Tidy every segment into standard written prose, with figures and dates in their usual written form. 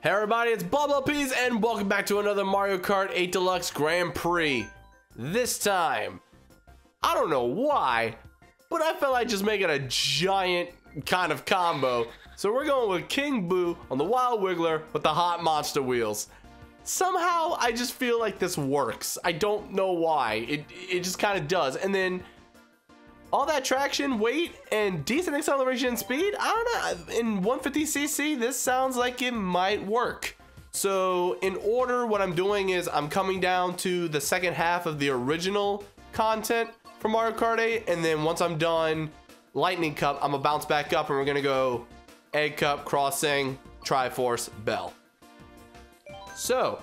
Hey everybody, it's BONDofGAMES and welcome back to another Mario Kart 8 Deluxe Grand Prix. This time, I don't know why, but I felt like just making a giant kind of combo. So we're going with King Boo on the Wild Wiggler with the hot monster wheels. Somehow, I just feel like this works. I don't know why. It just kind of does. And then all that traction, weight, and decent acceleration and speed, I don't know, in 150cc, this sounds like it might work. So in order, what I'm doing is I'm coming down to the second half of the original content for Mario Kart 8, and then once I'm done Lightning Cup, I'm gonna bounce back up and we're gonna go Egg Cup, Crossing, Triforce, Bell. So,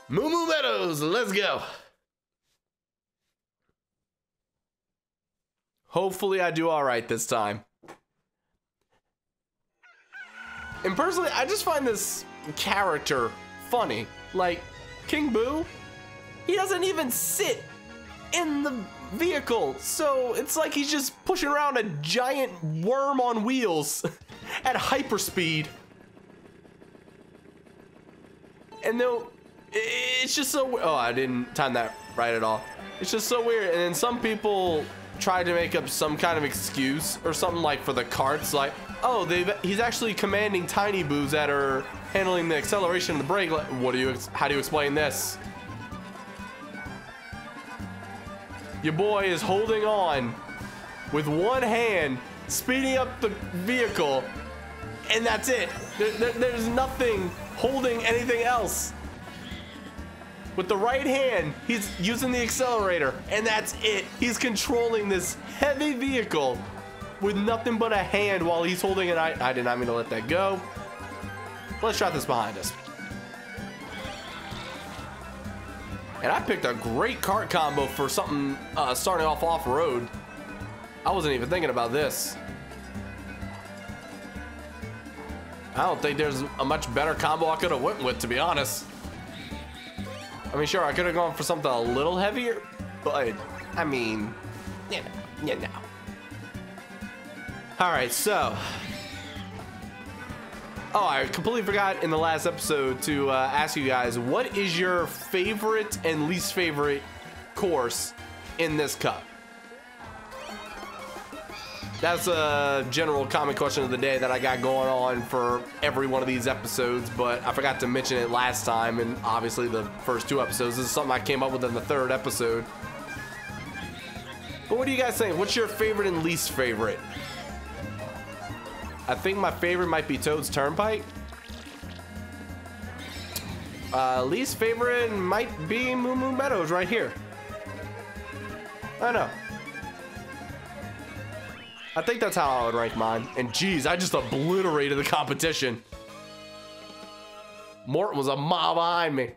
Moo Moo Meadows, let's go. Hopefully I do all right this time. And personally, I just find this character funny. Like, King Boo, he doesn't even sit in the vehicle. So it's like he's just pushing around a giant worm on wheels at hyperspeed. And though, it's just so, oh, I didn't time that right at all. It's just so weird. And then some people try to make up some kind of excuse or something, like for the carts, like, oh, he's actually commanding tiny boos that are handling the acceleration and the brake. Like, how do you explain this? Your boy is holding on with one hand, speeding up the vehicle, and that's it. There's nothing holding anything else. With the right hand, he's using the accelerator, and that's it. He's controlling this heavy vehicle with nothing but a hand while he's holding it. I did not mean to let that go. Let's drop this behind us. And I picked a great kart combo for something starting off off-road. I wasn't even thinking about this. I don't think there's a much better combo I could have went with, to be honest. I mean, sure, I could have gone for something a little heavier, but I mean, you know. All right, so, oh, I completely forgot in the last episode to ask you guys, what is your favorite and least favorite course in this cup? That's a general common question of the day that I got going on for every one of these episodes, but I forgot to mention it last time, and obviously the first two episodes. This is something I came up with in the third episode. But what do you guys think? What's your favorite and least favorite? I think my favorite might be Toad's Turnpike. Least favorite might be Moo Moo Meadows right here. I don't know. I think that's how I would rank mine. And geez, I just obliterated the competition. Morton was a mile behind me.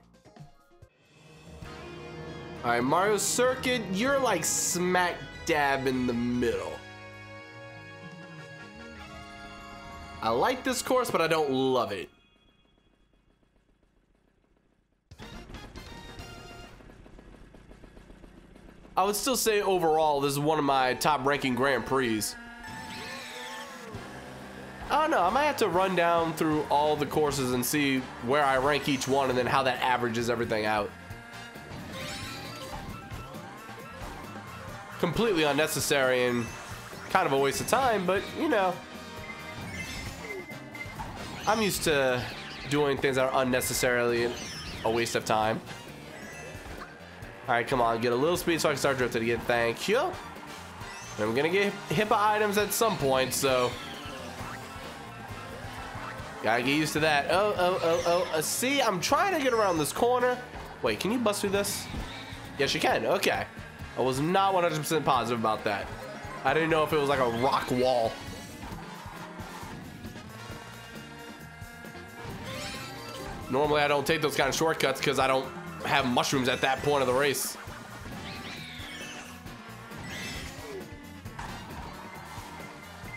All right, Mario Circuit, you're like smack dab in the middle. I like this course, but I don't love it. I would still say overall, this is one of my top ranking Grand Prix. I don't know, I might have to run down through all the courses and see where I rank each one and then how that averages everything out. Completely unnecessary and kind of a waste of time, but you know, I'm used to doing things that are unnecessarily a waste of time. All right, come on, get a little speed so I can start drifting again. Thank you. And I'm gonna get HIPAA items at some point, so gotta get used to that. See, I'm trying to get around this corner. Wait, can you bust through this? Yes, you can. Okay. I was not 100% positive about that. I didn't know if it was like a rock wall. Normally, I don't take those kind of shortcuts because I don't have mushrooms at that point of the race.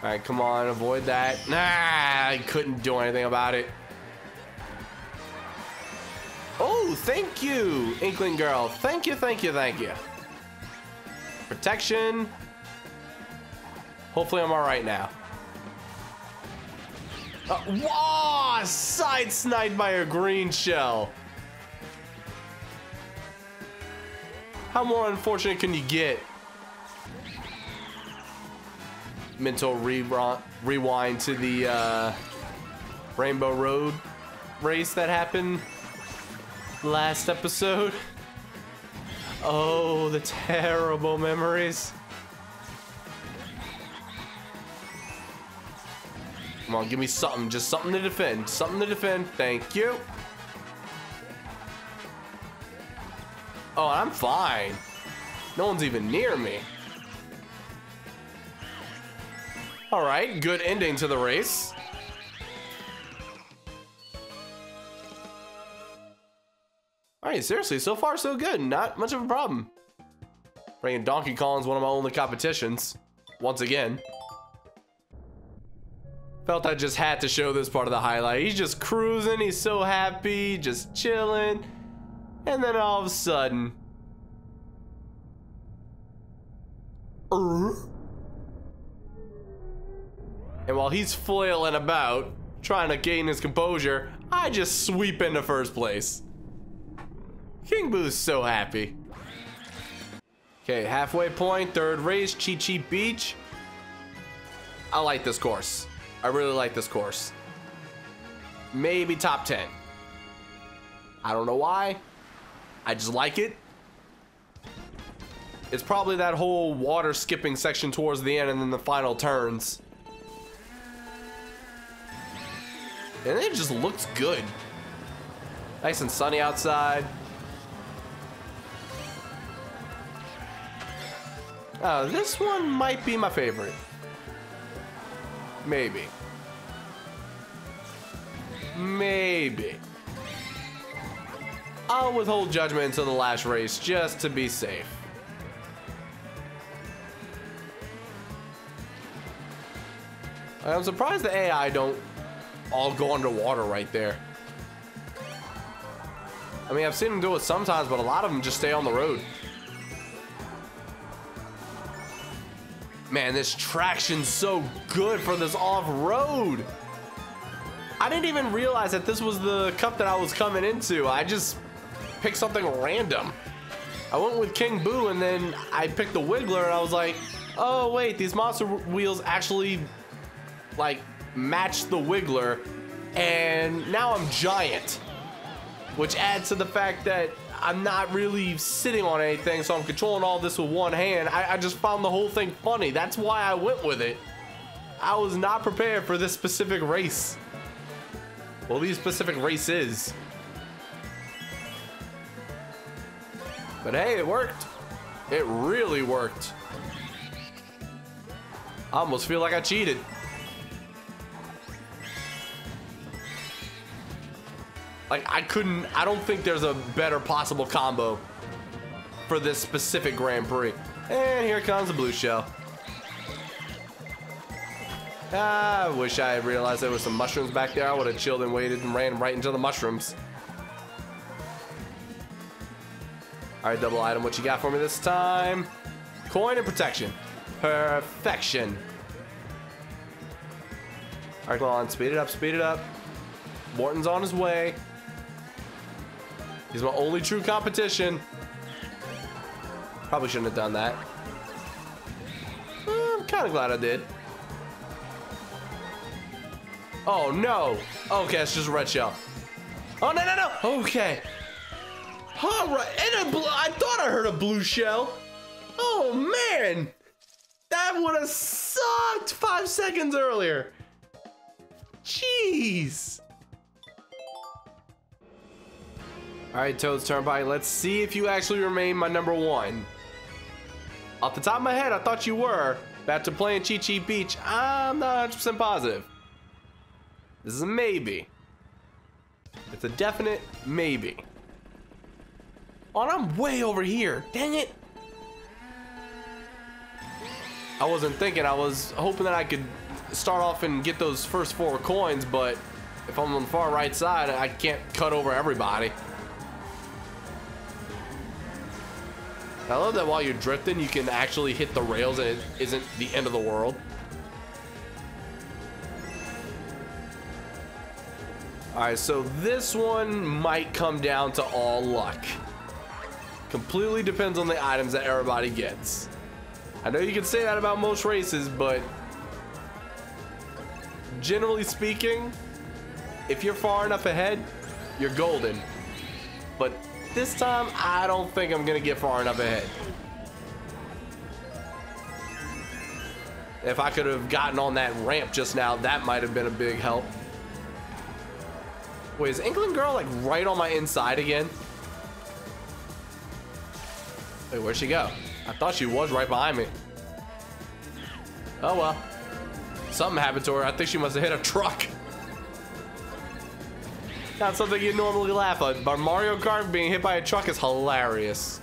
All right, come on, avoid that. Nah, I couldn't do anything about it. Oh, thank you, Inkling Girl. Thank you, thank you, thank you. Protection. Hopefully I'm all right now. Whoa! Side sniped by a green shell. How more unfortunate can you get? Mental rewind to the Rainbow Road race that happened last episode. Oh, the terrible memories. Come on, give me something. Just something to defend. Something to defend. Thank you. Oh, I'm fine. No one's even near me. All right, good ending to the race. All right, seriously, so far so good. Not much of a problem. Bringing Donkey Kong's one of my only competitions. Once again. Felt I just had to show this part of the highlight. He's just cruising. He's so happy, just chilling. And then all of a sudden. And while he's flailing about, trying to gain his composure, I just sweep into first place. King Boo's so happy. Okay, halfway point, third race, Cheatsheet Beach. I like this course. I really like this course. Maybe top 10. I don't know why. I just like it. It's probably that whole water skipping section towards the end and then the final turns. And it just looks good. Nice and sunny outside. This one might be my favorite. Maybe. Maybe. I'll withhold judgment until the last race just to be safe. I'm surprised the AI don't all go underwater right there. I mean, I've seen them do it sometimes, but a lot of them just stay on the road. Man, this traction's so good for this off-road. I didn't even realize that this was the cup that I was coming into. I just picked something random. I went with King Boo and then I picked the Wiggler and I was like, oh wait, these monster wheels actually like match the Wiggler, and now I'm giant, which adds to the fact that I'm not really sitting on anything, so I'm controlling all this with one hand. I just found the whole thing funny. That's why I went with it. I was not prepared for this specific race. Well, these specific races. But hey, it worked. It really worked. I almost feel like I cheated. Like, I don't think there's a better possible combo for this specific Grand Prix. And here comes the blue shell. I wish I had realized there was some mushrooms back there. I would have chilled and waited and ran right into the mushrooms. All right, double item, what you got for me this time? Coin and protection. Perfection. All right, come on, speed it up, speed it up. Morton's on his way. He's my only true competition. Probably shouldn't have done that. I'm kind of glad I did. Oh, no. Okay, it's just a red shell. Oh, no, no, no. Okay. All right. And I thought I heard a blue shell. Oh, man. That would have sucked 5 seconds earlier. Jeez. All right, Toad's Turnpike. Let's see if you actually remain my number one. Off the top of my head, I thought you were. Back to playing Cheatsheet Beach, I'm not 100% positive. This is a maybe. It's a definite maybe. Oh, and I'm way over here. Dang it. I wasn't thinking. I was hoping that I could start off and get those first 4 coins, but if I'm on the far right side, I can't cut over everybody. I love that while you're drifting, you can actually hit the rails and it isn't the end of the world. All right, so this one might come down to all luck. Completely depends on the items that everybody gets. I know you can say that about most races, but generally speaking, if you're far enough ahead, you're golden. But this time, I don't think I'm gonna get far enough ahead. If I could have gotten on that ramp just now, that might have been a big help. Wait, is Inkling Girl like right on my inside again? Wait, where'd she go? I thought she was right behind me. Oh well. Something happened to her. I think she must have hit a truck. Not something you normally laugh at, but Mario Kart being hit by a truck is hilarious.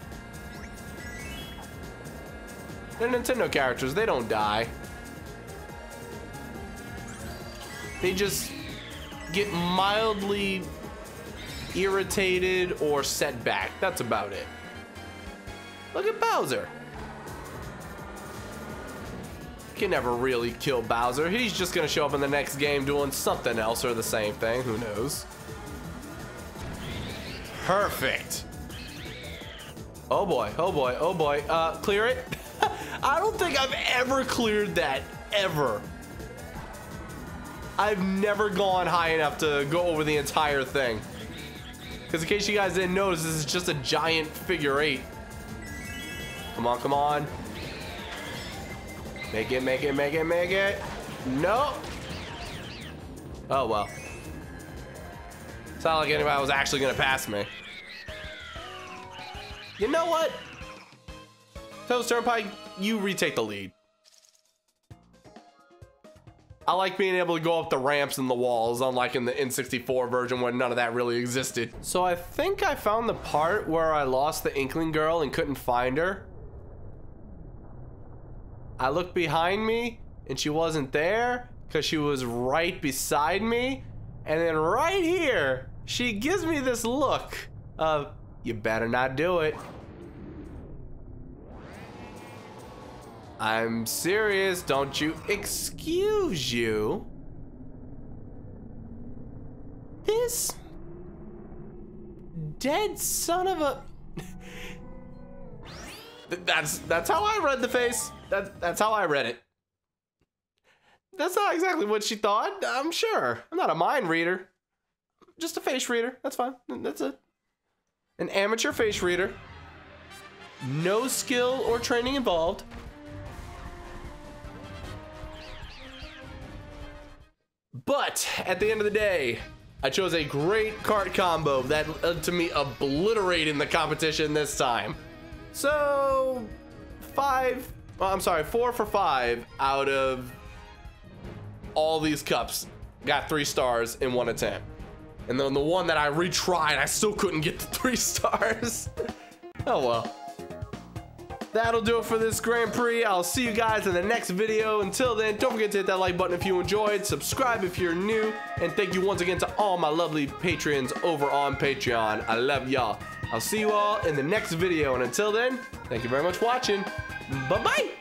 They're Nintendo characters, they don't die. They just get mildly irritated or set back. That's about it. Look at Bowser. You can never really kill Bowser. He's just gonna show up in the next game doing something else or the same thing. Who knows? Perfect. Oh boy, oh boy, oh boy. Clear it. I don't think I've ever cleared that, ever. I've never gone high enough to go over the entire thing. Because in case you guys didn't notice, this is just a giant figure 8. Come on, come on. Make it, make it, make it, make it. No. Oh, well. It's not like anybody was actually going to pass me. You know what? Toast Turnpike, you retake the lead. I like being able to go up the ramps and the walls, unlike in the N64 version where none of that really existed. So I think I found the part where I lost the Inkling Girl and couldn't find her. I looked behind me and she wasn't there because she was right beside me. And then right here, she gives me this look of, you better not do it. I'm serious, don't you? Excuse you? This dead son of a... That's how I read the face. That's how I read it. That's not exactly what she thought, I'm sure. I'm not a mind reader. Just a face reader, that's fine. That's it. An amateur face reader. No skill or training involved. But at the end of the day, I chose a great kart combo that led to me obliterating the competition this time. So 4 for 5 out of all these cups got 3 stars in one attempt. And then the one that I retried, I still couldn't get the 3 stars. Oh well. That'll do it for this Grand Prix. I'll see you guys in the next video. Until then, don't forget to hit that like button if you enjoyed, subscribe if you're new, and thank you once again to all my lovely patrons over on Patreon. I love y'all. I'll see you all in the next video, and until then, thank you very much for watching. Bye-bye.